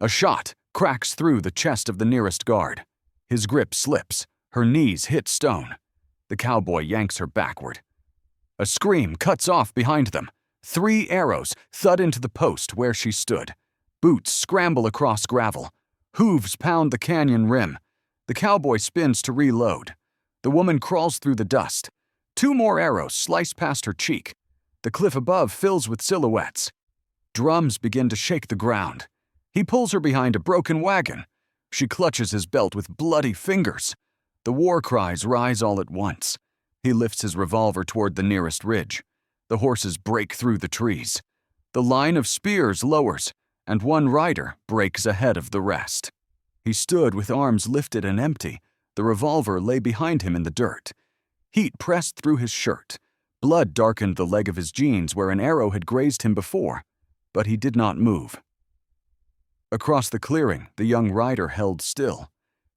A shot cracks through the chest of the nearest guard. His grip slips. Her knees hit stone. The cowboy yanks her backward. A scream cuts off behind them. 3 arrows thud into the post where she stood. Boots scramble across gravel. Hooves pound the canyon rim. The cowboy spins to reload. The woman crawls through the dust. 2 more arrows slice past her cheek. The cliff above fills with silhouettes. Drums begin to shake the ground. He pulls her behind a broken wagon. She clutches his belt with bloody fingers. The war cries rise all at once. He lifts his revolver toward the nearest ridge. The horses break through the trees. The line of spears lowers, and one rider breaks ahead of the rest. He stood with arms lifted and empty. The revolver lay behind him in the dirt. Heat pressed through his shirt. Blood darkened the leg of his jeans where an arrow had grazed him before, but he did not move. Across the clearing, the young rider held still.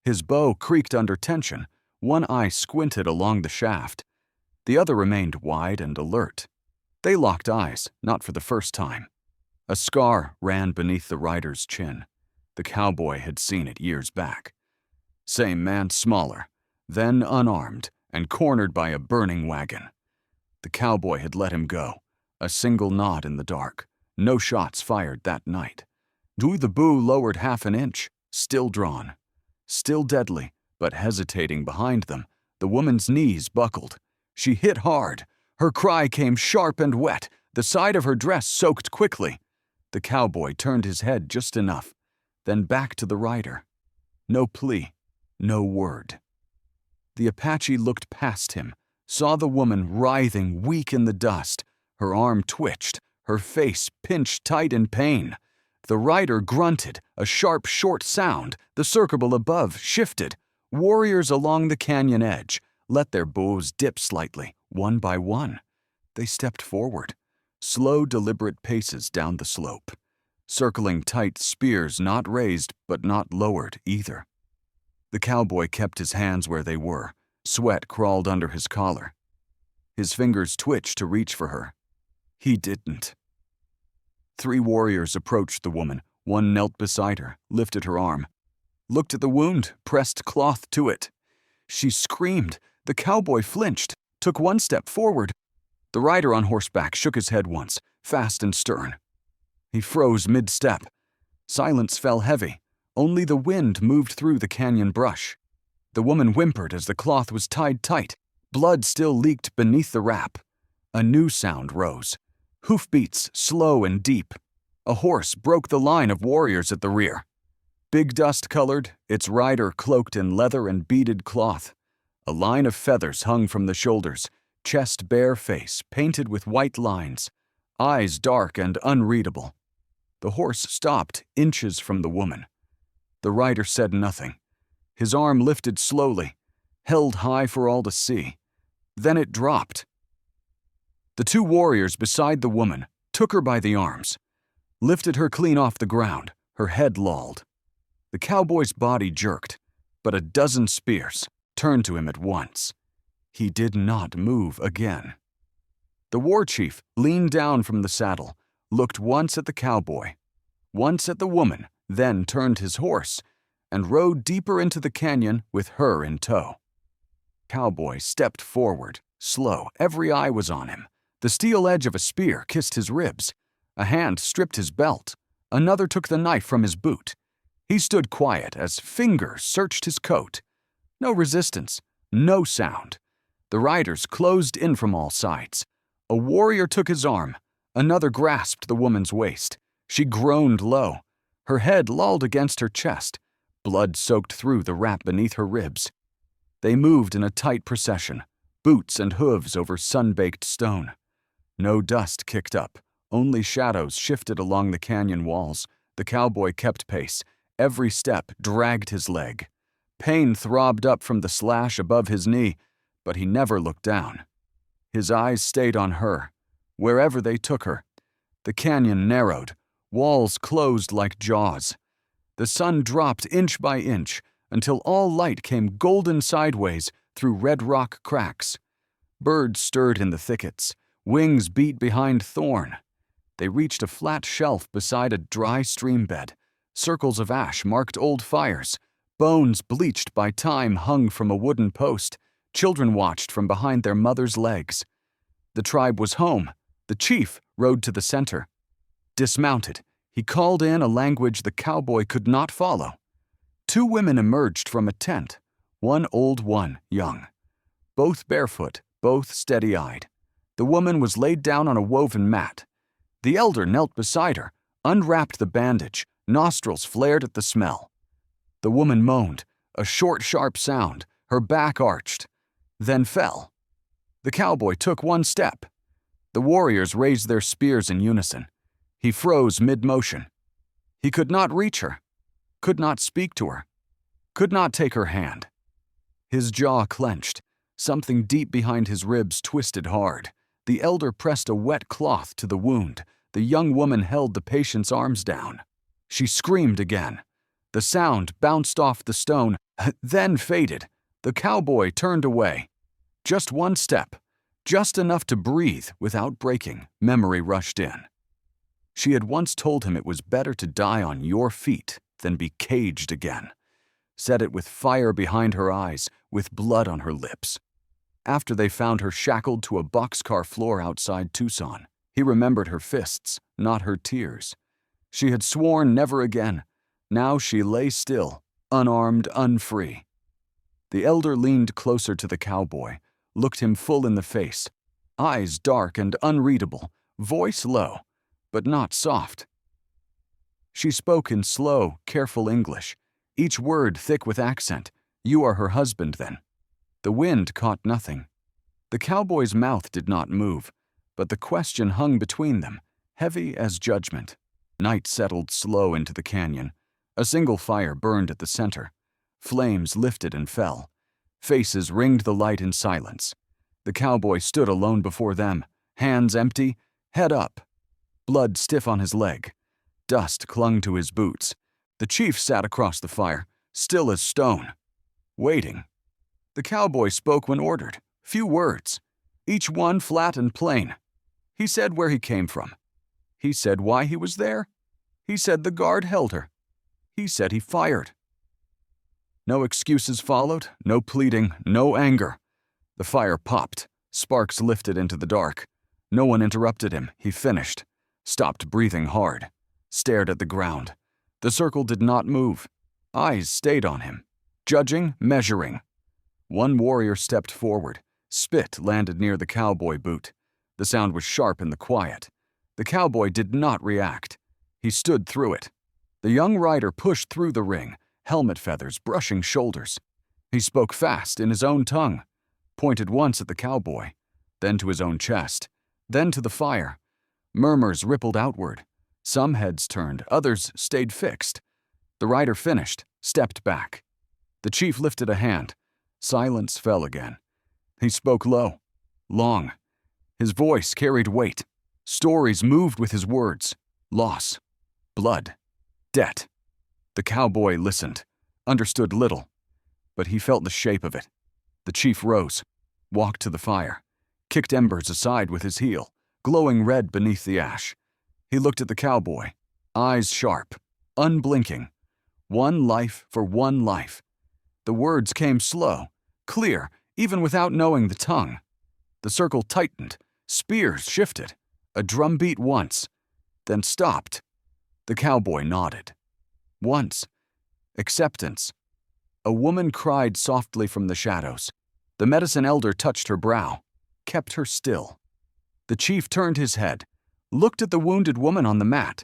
His bow creaked under tension. One eye squinted along the shaft. The other remained wide and alert. They locked eyes, not for the first time. A scar ran beneath the rider's chin. The cowboy had seen it years back. Same man, smaller, then unarmed and cornered by a burning wagon. The cowboy had let him go, a single nod in the dark. No shots fired that night. The bow lowered half an inch, still drawn. Still deadly, but hesitating behind them, the woman's knees buckled. She hit hard. Her cry came sharp and wet, the side of her dress soaked quickly. The cowboy turned his head just enough, then back to the rider. No plea, no word. The Apache looked past him, saw the woman writhing weak in the dust. Her arm twitched, her face pinched tight in pain. The rider grunted, a sharp, short sound. The circle above shifted. Warriors along the canyon edge let their bows dip slightly, one by one. They stepped forward, slow, deliberate paces down the slope, circling tight, spears not raised but not lowered either. The cowboy kept his hands where they were. Sweat crawled under his collar. His fingers twitched to reach for her. He didn't. 3 warriors approached the woman. One knelt beside her, lifted her arm, looked at the wound, pressed cloth to it. She screamed. The cowboy flinched, took 1 step forward. The rider on horseback shook his head once, fast and stern. He froze mid-step. Silence fell heavy. Only the wind moved through the canyon brush. The woman whimpered as the cloth was tied tight. Blood still leaked beneath the wrap. A new sound rose. Hoofbeats, slow and deep. A horse broke the line of warriors at the rear. Big dust-colored, its rider cloaked in leather and beaded cloth. A line of feathers hung from the shoulders, chest bare, face painted with white lines, eyes dark and unreadable. The horse stopped inches from the woman. The rider said nothing. His arm lifted slowly, held high for all to see. Then it dropped. The 2 warriors beside the woman took her by the arms, lifted her clean off the ground, her head lolled. The cowboy's body jerked, but a dozen spears turned to him at once. He did not move again. The war chief leaned down from the saddle, looked once at the cowboy, once at the woman, then turned his horse and rode deeper into the canyon with her in tow. Cowboy stepped forward, slow. Every eye was on him. The steel edge of a spear kissed his ribs. A hand stripped his belt. Another took the knife from his boot. He stood quiet as fingers searched his coat. No resistance, no sound. The riders closed in from all sides. A warrior took his arm. Another grasped the woman's waist. She groaned low. Her head lolled against her chest. Blood soaked through the wrap beneath her ribs. They moved in a tight procession, boots and hooves over sun-baked stone. No dust kicked up. Only shadows shifted along the canyon walls. The cowboy kept pace. Every step dragged his leg. Pain throbbed up from the slash above his knee, but he never looked down. His eyes stayed on her, wherever they took her. The canyon narrowed. Walls closed like jaws. The sun dropped inch by inch until all light came golden sideways through red rock cracks. Birds stirred in the thickets. Wings beat behind thorn. They reached a flat shelf beside a dry stream bed. Circles of ash marked old fires. Bones bleached by time hung from a wooden post. Children watched from behind their mothers' legs. The tribe was home. The chief rode to the center. Dismounted, he called in a language the cowboy could not follow. 2 women emerged from a tent, one old, one young. Both barefoot, both steady-eyed. The woman was laid down on a woven mat. The elder knelt beside her, unwrapped the bandage, nostrils flared at the smell. The woman moaned, a short, sharp sound, her back arched, then fell. The cowboy took 1 step. The warriors raised their spears in unison. He froze mid-motion. He could not reach her, could not speak to her, could not take her hand. His jaw clenched. Something deep behind his ribs twisted hard. The elder pressed a wet cloth to the wound. The young woman held the patient's arms down. She screamed again. The sound bounced off the stone, then faded. The cowboy turned away. Just 1 step, just enough to breathe without breaking. Memory rushed in. She had once told him it was better to die on your feet than be caged again. Said it with fire behind her eyes, with blood on her lips. After they found her shackled to a boxcar floor outside Tucson, he remembered her fists, not her tears. She had sworn never again. Now she lay still, unarmed, unfree. The elder leaned closer to the cowboy, looked him full in the face, eyes dark and unreadable, voice low, but not soft. She spoke in slow, careful English, each word thick with accent. You are her husband, then. The wind caught nothing. The cowboy's mouth did not move, but the question hung between them, heavy as judgment. Night settled slow into the canyon. A single fire burned at the center. Flames lifted and fell. Faces ringed the light in silence. The cowboy stood alone before them, hands empty, head up. Blood stiff on his leg. Dust clung to his boots. The chief sat across the fire, still as stone, waiting. The cowboy spoke when ordered, few words, each one flat and plain. He said where he came from. He said why he was there. He said the guard held her. He said he fired. No excuses followed, no pleading, no anger. The fire popped, sparks lifted into the dark. No one interrupted him. He finished, stopped breathing hard, stared at the ground. The circle did not move. Eyes stayed on him, judging, measuring. One warrior stepped forward. Spit landed near the cowboy boot. The sound was sharp in the quiet. The cowboy did not react. He stood through it. The young rider pushed through the ring, helmet feathers brushing shoulders. He spoke fast in his own tongue, pointed once at the cowboy, then to his own chest, then to the fire. Murmurs rippled outward. Some heads turned, others stayed fixed. The rider finished, stepped back. The chief lifted a hand. Silence fell again. He spoke low, long. His voice carried weight. Stories moved with his words. Loss, blood, debt. The cowboy listened, understood little, but he felt the shape of it. The chief rose, walked to the fire, kicked embers aside with his heel, glowing red beneath the ash. He looked at the cowboy, eyes sharp, unblinking. 1 life for 1 life. The words came slow, clear, even without knowing the tongue. The circle tightened, spears shifted, a drumbeat once, then stopped. The cowboy nodded. Once. Acceptance. A woman cried softly from the shadows. The medicine elder touched her brow, kept her still. The chief turned his head, looked at the wounded woman on the mat,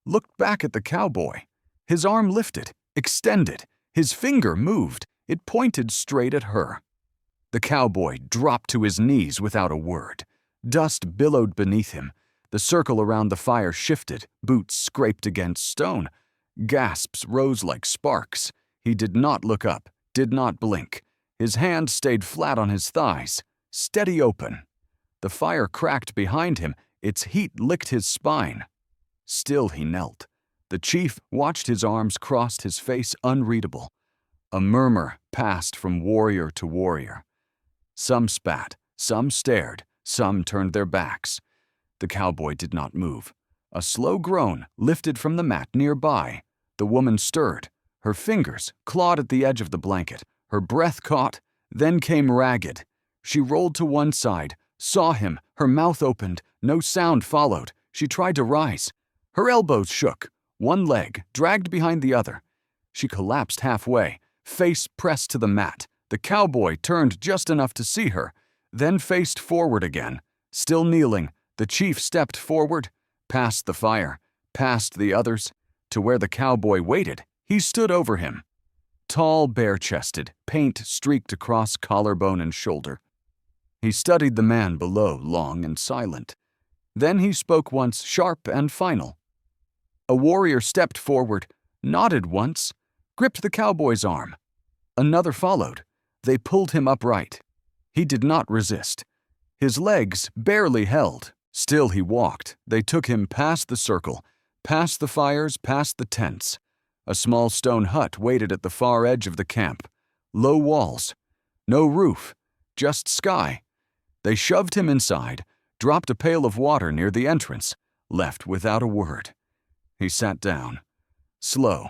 looked back at the cowboy. His arm lifted, extended. His finger moved. It pointed straight at her. The cowboy dropped to his knees without a word. Dust billowed beneath him. The circle around the fire shifted. Boots scraped against stone. Gasps rose like sparks. He did not look up, did not blink. His hand stayed flat on his thighs, steady open. The fire cracked behind him. Its heat licked his spine. Still he knelt. The chief watched his arms crossed, his face unreadable. A murmur passed from warrior to warrior. Some spat, some stared, some turned their backs. The cowboy did not move. A slow groan lifted from the mat nearby. The woman stirred. Her fingers clawed at the edge of the blanket. Her breath caught, then came ragged. She rolled to one side, saw him, her mouth opened, no sound followed. She tried to rise. Her elbows shook, one leg dragged behind the other. She collapsed halfway, face pressed to the mat. The cowboy turned just enough to see her, then faced forward again. Still kneeling, the chief stepped forward, past the fire, past the others, to where the cowboy waited. He stood over him. Tall, bare-chested, paint streaked across collarbone and shoulder. He studied the man below, long and silent. Then he spoke once, sharp and final. A warrior stepped forward, nodded once, gripped the cowboy's arm. Another followed. They pulled him upright. He did not resist. His legs barely held. Still he walked. They took him past the circle, past the fires, past the tents. A small stone hut waited at the far edge of the camp. Low walls. No roof. Just sky. They shoved him inside, dropped a pail of water near the entrance, left without a word. He sat down, slow,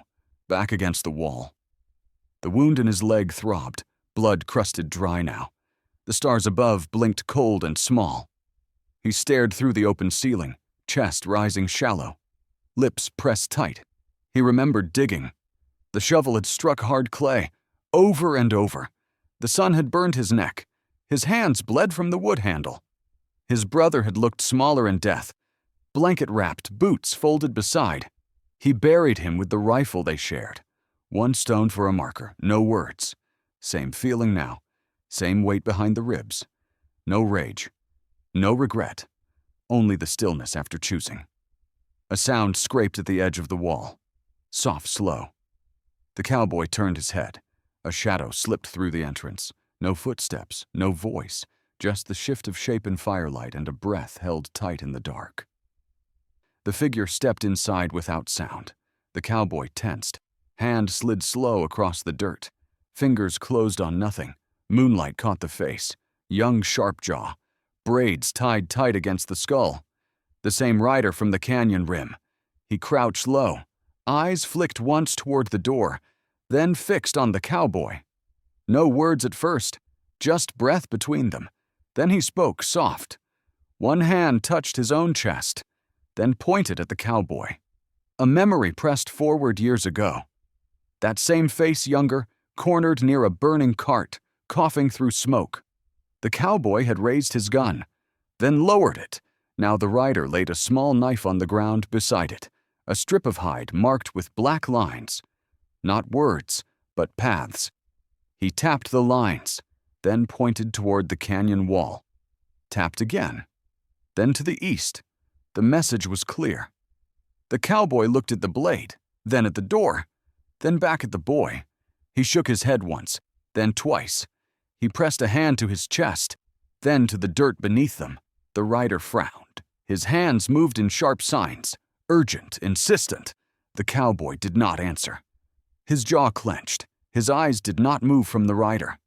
back against the wall. The wound in his leg throbbed, blood crusted dry now. The stars above blinked cold and small. He stared through the open ceiling, chest rising shallow, lips pressed tight. He remembered digging. The shovel had struck hard clay, over and over. The sun had burned his neck. His hands bled from the wood handle. His brother had looked smaller in death, blanket-wrapped, boots folded beside. He buried him with the rifle they shared. One stone for a marker, no words. Same feeling now, same weight behind the ribs. No rage, no regret, only the stillness after choosing. A sound scraped at the edge of the wall. Soft, slow. The cowboy turned his head. A shadow slipped through the entrance. No footsteps, no voice, just the shift of shape in firelight and a breath held tight in the dark. The figure stepped inside without sound. The cowboy tensed. Hand slid slow across the dirt. Fingers closed on nothing. Moonlight caught the face. Young sharp jaw. Braids tied tight against the skull. The same rider from the canyon rim. He crouched low. Eyes flicked once toward the door, then fixed on the cowboy. No words at first, just breath between them. Then he spoke soft. One hand touched his own chest, then pointed at the cowboy. A memory pressed forward years ago. That same face younger, cornered near a burning cart, coughing through smoke. The cowboy had raised his gun, then lowered it. Now the rider laid a small knife on the ground beside it, a strip of hide marked with black lines. Not words, but paths. He tapped the lines, then pointed toward the canyon wall. Tapped again, then to the east. The message was clear. The cowboy looked at the blade, then at the door, then back at the boy. He shook his head once, then twice. He pressed a hand to his chest, then to the dirt beneath them. The rider frowned. His hands moved in sharp signs, urgent, insistent. The cowboy did not answer. His jaw clenched. His eyes did not move from the rider.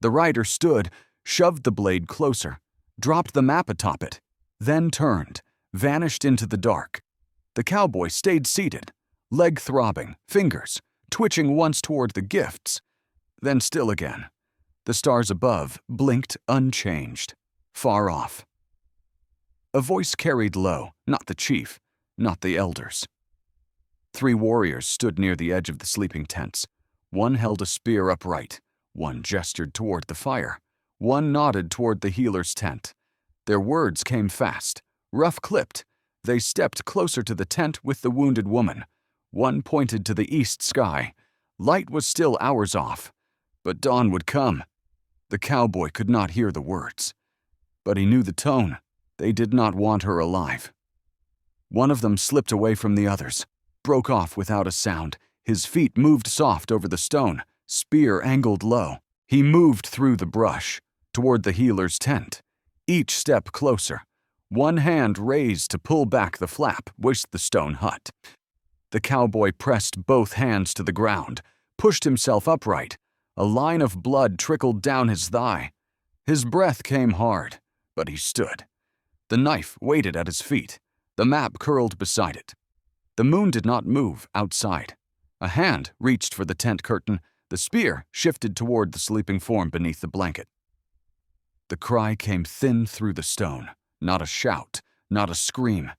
The rider stood, shoved the blade closer, dropped the map atop it, then turned, vanished into the dark. The cowboy stayed seated, leg throbbing, fingers twitching once toward the gifts, then still again. The stars above blinked unchanged, far off. A voice carried low, not the chief, not the elders. 3 warriors stood near the edge of the sleeping tents. One held a spear upright, one gestured toward the fire, one nodded toward the healer's tent. Their words came fast, rough-clipped. They stepped closer to the tent with the wounded woman. One pointed to the east sky. Light was still hours off, but dawn would come. The cowboy could not hear the words, but he knew the tone. They did not want her alive. One of them slipped away from the others, broke off without a sound. His feet moved soft over the stone, spear angled low. He moved through the brush, toward the healer's tent. Each step closer. One hand raised to pull back the flap, wished the stone hut. The cowboy pressed both hands to the ground, pushed himself upright. A line of blood trickled down his thigh. His breath came hard, but he stood. The knife waited at his feet. The map curled beside it. The moon did not move outside. A hand reached for the tent curtain. The spear shifted toward the sleeping form beneath the blanket. The cry came thin through the stone. Not a shout, not a scream,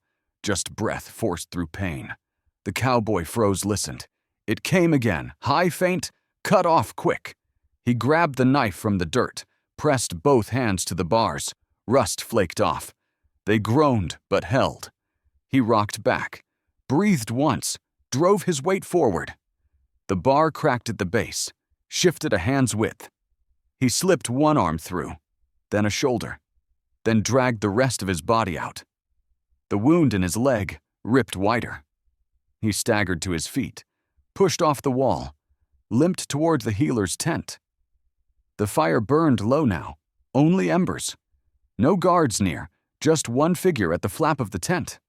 just breath forced through pain. The cowboy froze, listened. It came again, high, faint, cut off quick. He grabbed the knife from the dirt, pressed both hands to the bars. Rust flaked off. They groaned but held. He rocked back, breathed once, drove his weight forward. The bar cracked at the base, shifted a hand's width. He slipped one arm through, then a shoulder, then dragged the rest of his body out. The wound in his leg ripped wider. He staggered to his feet, pushed off the wall, limped toward the healer's tent. The fire burned low now, only embers. No guards near, just one figure at the flap of the tent.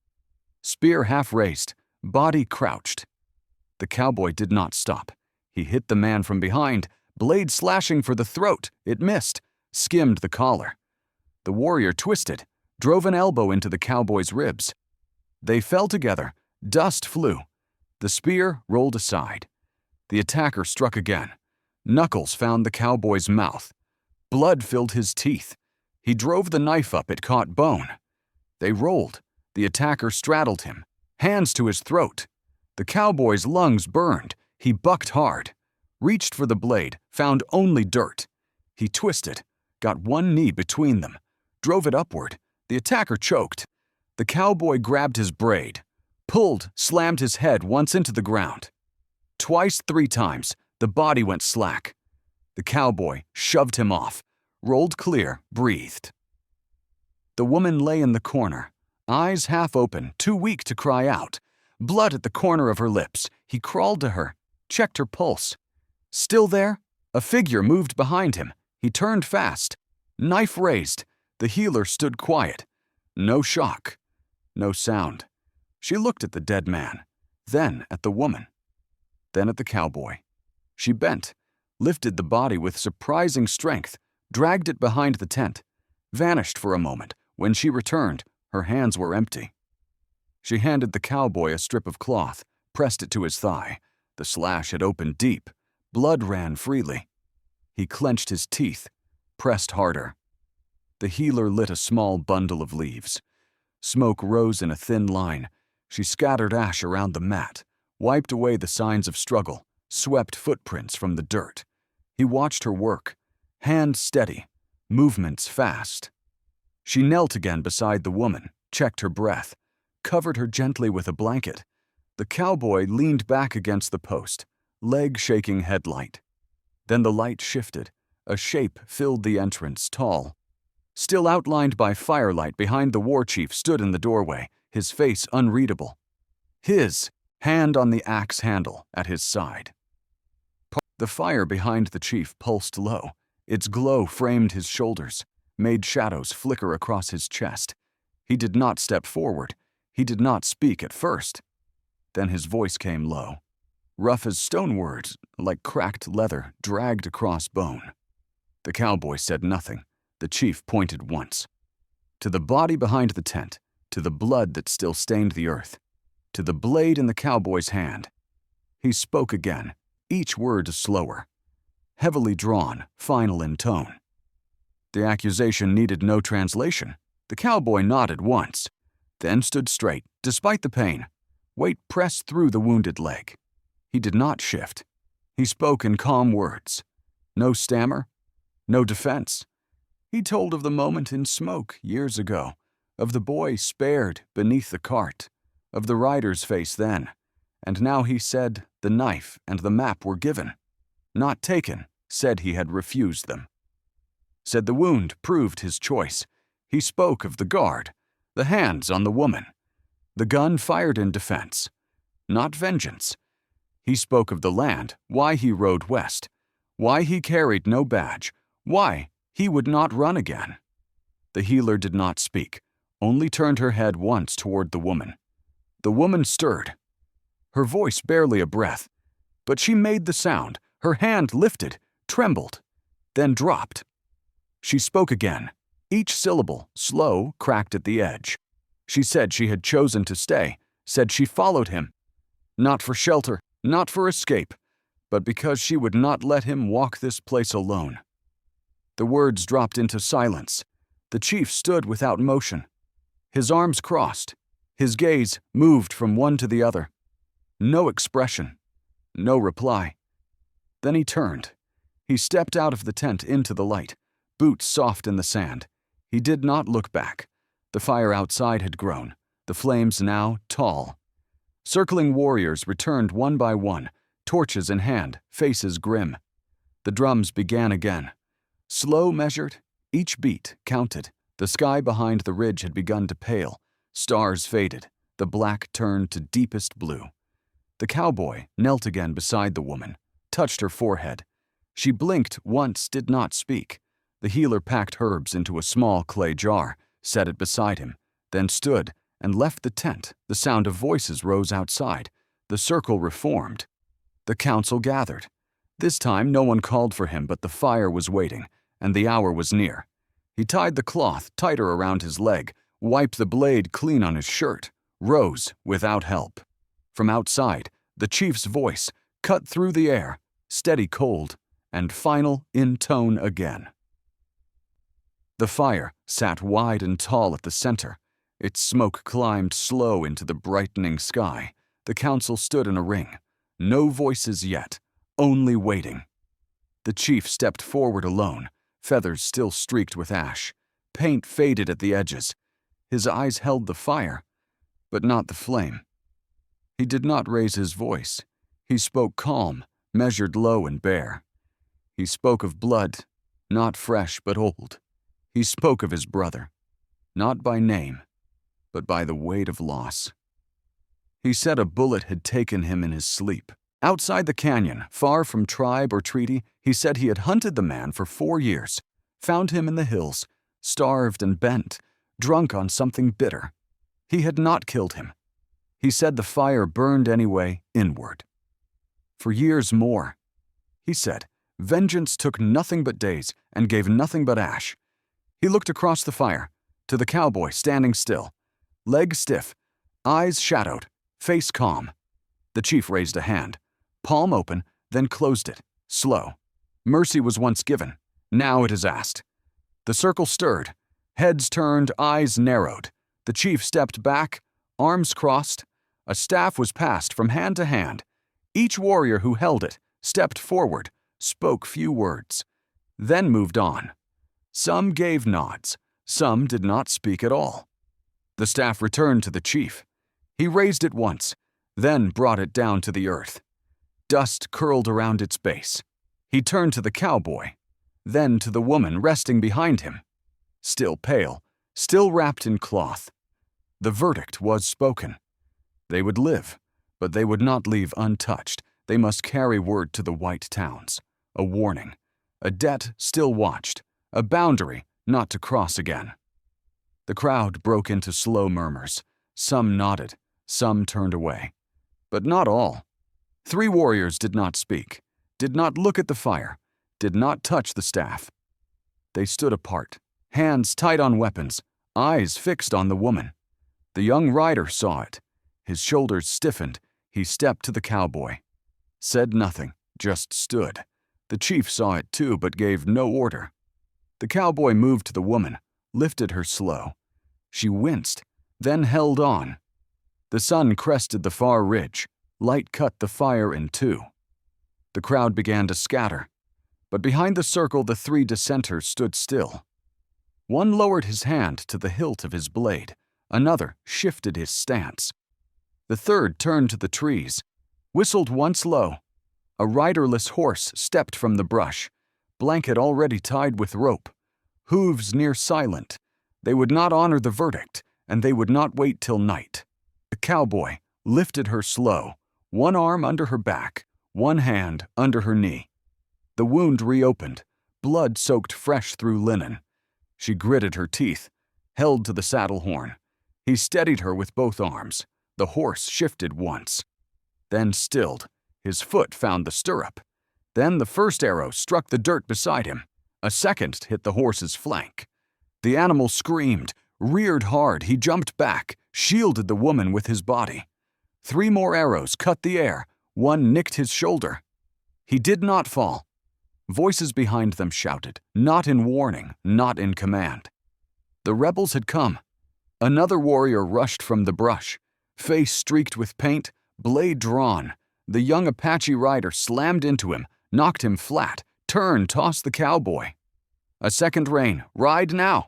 Spear half raised, body crouched. The cowboy did not stop. He hit the man from behind, blade slashing for the throat. It missed, skimmed the collar. The warrior twisted, drove an elbow into the cowboy's ribs. They fell together, dust flew. The spear rolled aside. The attacker struck again. Knuckles found the cowboy's mouth. Blood filled his teeth. He drove the knife up, it caught bone. They rolled. The attacker straddled him, hands to his throat. The cowboy's lungs burned. He bucked hard, reached for the blade, found only dirt. He twisted, got one knee between them, drove it upward. The attacker choked. The cowboy grabbed his braid, pulled, slammed his head once into the ground. Twice, 3 times, the body went slack. The cowboy shoved him off, rolled clear, breathed. The woman lay in the corner, eyes half open, too weak to cry out. Blood at the corner of her lips. He crawled to her, checked her pulse. Still there? A figure moved behind him. He turned fast. Knife raised. The healer stood quiet. No shock. No sound. She looked at the dead man, then at the woman, then at the cowboy. She bent, lifted the body with surprising strength, dragged it behind the tent, vanished for a moment. When she returned, her hands were empty. She handed the cowboy a strip of cloth, pressed it to his thigh. The slash had opened deep. Blood ran freely. He clenched his teeth, pressed harder. The healer lit a small bundle of leaves. Smoke rose in a thin line. She scattered ash around the mat, wiped away the signs of struggle, swept footprints from the dirt. He watched her work, hand steady, movements fast. She knelt again beside the woman, checked her breath, covered her gently with a blanket. The cowboy leaned back against the post, leg shaking headlight. Then the light shifted. A shape filled the entrance, tall. Still outlined by firelight behind the war chief stood in the doorway, his face unreadable. His hand on the axe handle at his side. The fire behind the chief pulsed low. Its glow framed his shoulders, made shadows flicker across his chest. He did not step forward. He did not speak at first. Then his voice came low, rough as stone words, like cracked leather dragged across bone. The cowboy said nothing. The chief pointed once. To the body behind the tent, to the blood that still stained the earth, to the blade in the cowboy's hand. He spoke again, each word slower, heavily drawn, final in tone. The accusation needed no translation. The cowboy nodded once, then stood straight, despite the pain. Weight pressed through the wounded leg. He did not shift. He spoke in calm words. No stammer, no defense. He told of the moment in smoke years ago, of the boy spared beneath the cart, of the rider's face then, and now he said the knife and the map were given. Not taken, said he had refused them. Said the wound proved his choice. He spoke of the guard, the hands on the woman. The gun fired in defense, not vengeance. He spoke of the land, why he rode west, why he carried no badge, why he would not run again. The healer did not speak, only turned her head once toward the woman. The woman stirred, her voice barely a breath, but she made the sound. Her hand lifted, trembled, then dropped. She spoke again, each syllable slow, cracked at the edge. She said she had chosen to stay, said she followed him, not for shelter, Not for escape, but because she would not let him walk this place alone. The words dropped into silence. The chief stood without motion. His arms crossed. His gaze moved from one to the other. No expression. No reply. Then he turned. He stepped out of the tent into the light, boots soft in the sand. He did not look back. The fire outside had grown, the flames now tall. Circling warriors returned one by one, torches in hand, faces grim. The drums began again. Slow measured, each beat counted. The sky behind the ridge had begun to pale. Stars faded. The black turned to deepest blue. The cowboy knelt again beside the woman, touched her forehead. She blinked once, did not speak. The healer packed herbs into a small clay jar, set it beside him, then stood and left the tent. The sound of voices rose outside. The circle reformed. The council gathered. This time no one called for him, but the fire was waiting, and the hour was near. He tied the cloth tighter around his leg, wiped the blade clean on his shirt, rose without help. From outside, the chief's voice cut through the air, steady cold, and final in tone again. The fire sat wide and tall at the center. Its smoke climbed slow into the brightening sky. The council stood in a ring. No voices yet, only waiting. The chief stepped forward alone, feathers still streaked with ash. Paint faded at the edges. His eyes held the fire, but not the flame. He did not raise his voice. He spoke calm, measured low and bare. He spoke of blood, not fresh but old. He spoke of his brother, not by name, but by the weight of loss. He said a bullet had taken him in his sleep. Outside the canyon, far from tribe or treaty, he said he had hunted the man for 4 years, found him in the hills, starved and bent, drunk on something bitter. He had not killed him. He said the fire burned anyway inward. For years more, he said, vengeance took nothing but days and gave nothing but ash. He looked across the fire, to the cowboy standing still, leg stiff, eyes shadowed, face calm. The chief raised a hand, palm open, then closed it, slow. Mercy was once given, now it is asked. The circle stirred, heads turned, eyes narrowed. The chief stepped back, arms crossed. A staff was passed from hand to hand. Each warrior who held it stepped forward, spoke few words, then moved on. Some gave nods, some did not speak at all. The staff returned to the chief. He raised it once, then brought it down to the earth. Dust curled around its base. He turned to the cowboy, then to the woman resting behind him. Still pale, still wrapped in cloth. The verdict was spoken. They would live, but they would not leave untouched. They must carry word to the white towns. A warning. A debt still watched. A boundary not to cross again. The crowd broke into slow murmurs. Some nodded, some turned away. But not all. 3 warriors did not speak, did not look at the fire, did not touch the staff. They stood apart, hands tight on weapons, eyes fixed on the woman. The young rider saw it. His shoulders stiffened. He stepped to the cowboy. Said nothing, just stood. The chief saw it too, but gave no order. The cowboy moved to the woman, lifted her slow. She winced, then held on. The sun crested the far ridge. Light cut the fire in 2. The crowd began to scatter, but behind the circle the 3 dissenters stood still. One lowered his hand to the hilt of his blade. Another shifted his stance. The third turned to the trees, whistled once low. A riderless horse stepped from the brush, blanket already tied with rope, hooves near silent. They would not honor the verdict, and they would not wait till night. The cowboy lifted her slow, one arm under her back, one hand under her knee. The wound reopened, blood soaked fresh through linen. She gritted her teeth, held to the saddle horn. He steadied her with both arms. The horse shifted once, then stilled. His foot found the stirrup. Then the first arrow struck the dirt beside him. A second hit the horse's flank. The animal screamed, reared hard. He jumped back, shielded the woman with his body. 3 more arrows cut the air, One nicked his shoulder. He did not fall. Voices behind them shouted, not in warning, not in command. The rebels had come. Another warrior rushed from the brush, face streaked with paint, blade drawn. The young Apache rider slammed into him, knocked him flat, turned, tossed the cowboy. A second rein, ride now.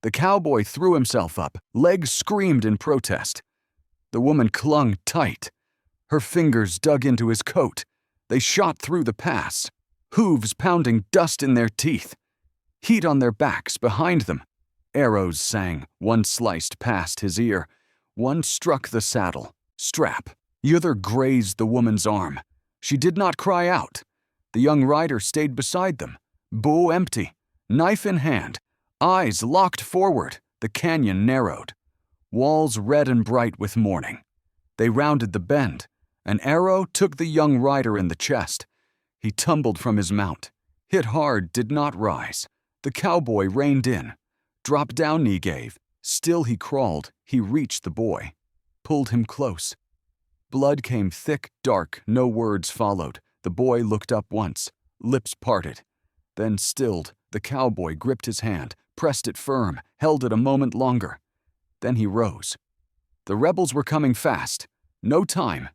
The cowboy threw himself up, legs screamed in protest. The woman clung tight. Her fingers dug into his coat. They shot through the pass, hooves pounding dust in their teeth. Heat on their backs behind them. Arrows sang, one sliced past his ear. One struck the saddle, strap. The other grazed the woman's arm. She did not cry out. The young rider stayed beside them, bow empty, knife in hand, eyes locked forward. The canyon narrowed, walls red and bright with morning. They rounded the bend. An arrow took the young rider in the chest. He tumbled from his mount, hit hard, did not rise. The cowboy reined in. Drop down knee gave. Still he crawled. He reached the boy, pulled him close. Blood came thick, dark, no words followed. The boy looked up once, lips parted. Then stilled, the cowboy gripped his hand, pressed it firm, held it a moment longer. Then he rose. The rebels were coming fast. No time.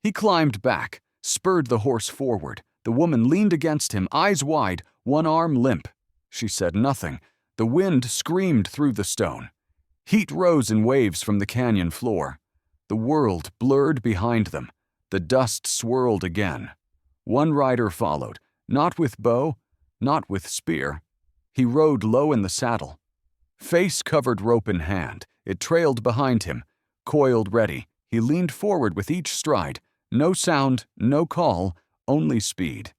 He climbed back, spurred the horse forward. The woman leaned against him, eyes wide, one arm limp. She said nothing. The wind screamed through the stone. Heat rose in waves from the canyon floor. The world blurred behind them. The dust swirled again. One rider followed, not with bow, not with spear. He rode low in the saddle. Face-covered rope in hand, it trailed behind him. Coiled ready, he leaned forward with each stride. No sound, no call, only speed.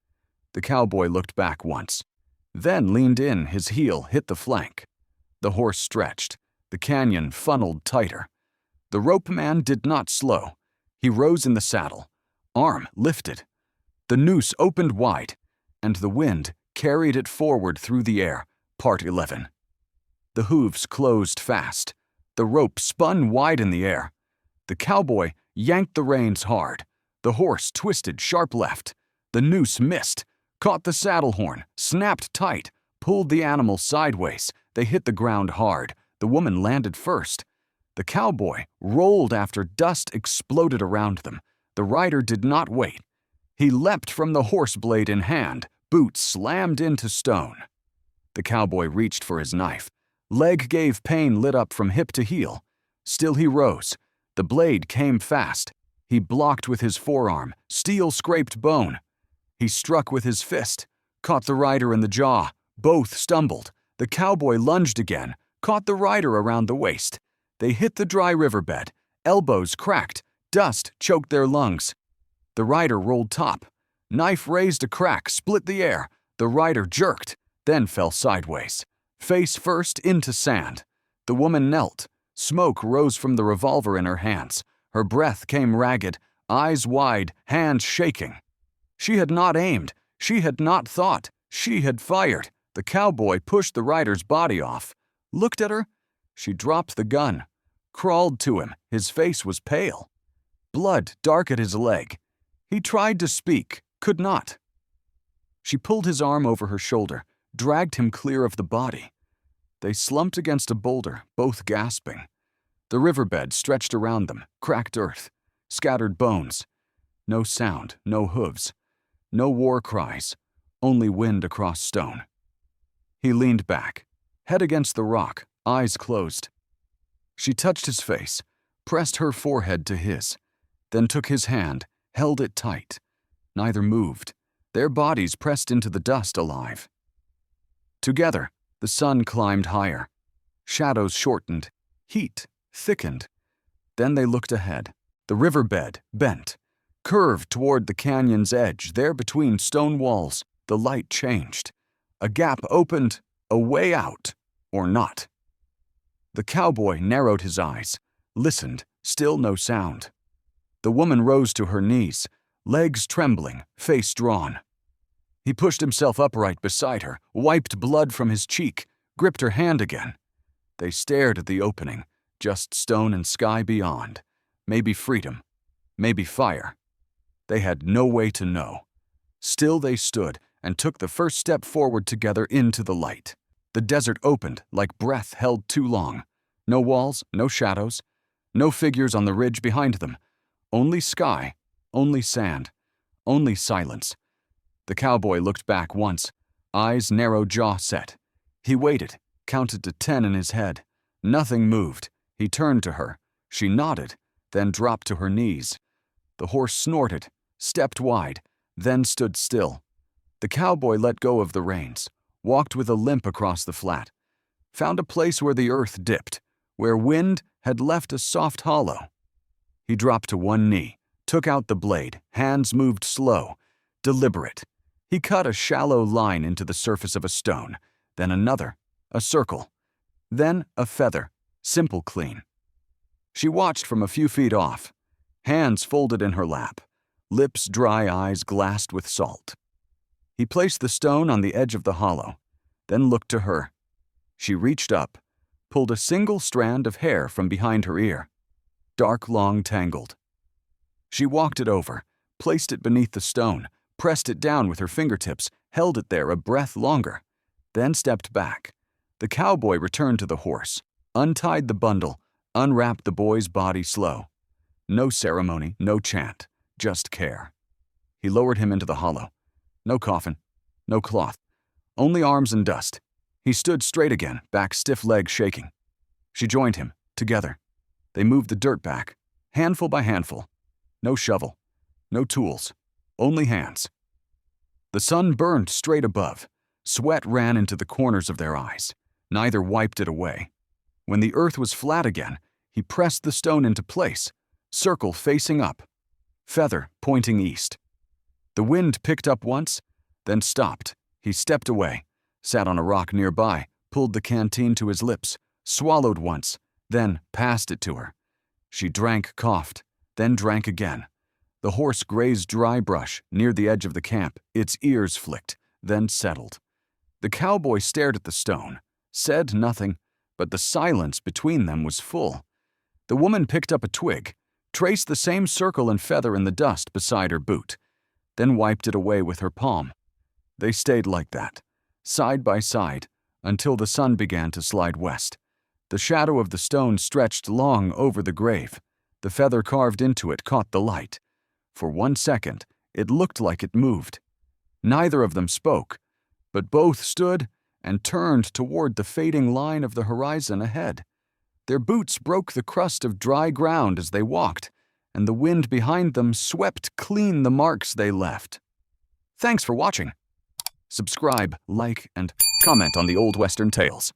The cowboy looked back once, then leaned in, his heel hit the flank. The horse stretched. The canyon funneled tighter. The rope man did not slow. He rose in the saddle, arm lifted. The noose opened wide, and the wind carried it forward through the air. Part 11. The hooves closed fast. The rope spun wide in the air. The cowboy yanked the reins hard. The horse twisted sharp left. The noose missed, caught the saddle horn, snapped tight, pulled the animal sideways. They hit the ground hard. The woman landed first. The cowboy rolled after dust exploded around them. The rider did not wait. He leapt from the horse blade in hand, boots slammed into stone. The cowboy reached for his knife. Leg gave pain, lit up from hip to heel. Still he rose. The blade came fast. He blocked with his forearm. Steel scraped bone. He struck with his fist, caught the rider in the jaw. Both stumbled. The cowboy lunged again, caught the rider around the waist. They hit the dry riverbed. Elbows cracked. Dust choked their lungs. The rider rolled top. Knife raised a crack, split the air. The rider jerked, then fell sideways, face first into sand. The woman knelt. Smoke rose from the revolver in her hands. Her breath came ragged, eyes wide, hands shaking. She had not aimed. She had not thought. She had fired. The cowboy pushed the rider's body off, looked at her. She dropped the gun, crawled to him. His face was pale. Blood dark at his leg. He tried to speak, could not. She pulled his arm over her shoulder, dragged him clear of the body. They slumped against a boulder, both gasping. The riverbed stretched around them, cracked earth, scattered bones. No sound, no hooves, no war cries, only wind across stone. He leaned back, head against the rock, eyes closed. She touched his face, pressed her forehead to his, then took his hand, held it tight. Neither moved, their bodies pressed into the dust alive. Together, the sun climbed higher. Shadows shortened, heat thickened. Then they looked ahead. The riverbed bent, curved toward the canyon's edge. There between stone walls, the light changed. A gap opened, a way out, or not. The cowboy narrowed his eyes, listened, still no sound. The woman rose to her knees, legs trembling, face drawn. He pushed himself upright beside her, wiped blood from his cheek, gripped her hand again. They stared at the opening, just stone and sky beyond. Maybe freedom, maybe fire. They had no way to know. Still they stood and took the first step forward together into the light. The desert opened like breath held too long. No walls, no shadows, no figures on the ridge behind them. Only sky, only sand, only silence. The cowboy looked back once, eyes narrow, jaw set. He waited, counted to 10 in his head. Nothing moved. He turned to her. She nodded, then dropped to her knees. The horse snorted, stepped wide, then stood still. The cowboy let go of the reins, walked with a limp across the flat, found a place where the earth dipped, where wind had left a soft hollow. He dropped to one knee, took out the blade, hands moved slow, deliberate. He cut a shallow line into the surface of a stone, then another, a circle, then a feather, simple, clean. She watched from a few feet off, hands folded in her lap, lips dry, eyes glassed with salt. He placed the stone on the edge of the hollow, then looked to her. She reached up, pulled a single strand of hair from behind her ear, dark, long, tangled. She walked it over, placed it beneath the stone, pressed it down with her fingertips, held it there a breath longer, then stepped back. The cowboy returned to the horse, untied the bundle, unwrapped the boy's body slow. No ceremony, no chant, just care. He lowered him into the hollow. No coffin, no cloth, only arms and dust. He stood straight again, back stiff, legs shaking. She joined him, together. They moved the dirt back, handful by handful. No shovel, no tools, only hands. The sun burned straight above. Sweat ran into the corners of their eyes. Neither wiped it away. When the earth was flat again, he pressed the stone into place, circle facing up, feather pointing east. The wind picked up once, then stopped. He stepped away, sat on a rock nearby, pulled the canteen to his lips, swallowed once, then passed it to her. She drank, coughed, then drank again. The horse grazed dry brush near the edge of the camp, its ears flicked, then settled. The cowboy stared at the stone, said nothing, but the silence between them was full. The woman picked up a twig, traced the same circle and feather in the dust beside her boot, then wiped it away with her palm. They stayed like that, side by side, until the sun began to slide west. The shadow of the stone stretched long over the grave. The feather carved into it caught the light. For 1 second, it looked like it moved. Neither of them spoke, but both stood and turned toward the fading line of the horizon ahead. Their boots broke the crust of dry ground as they walked, and the wind behind them swept clean the marks they left. Thanks for watching. Subscribe, like, and comment on the Old Western Tales.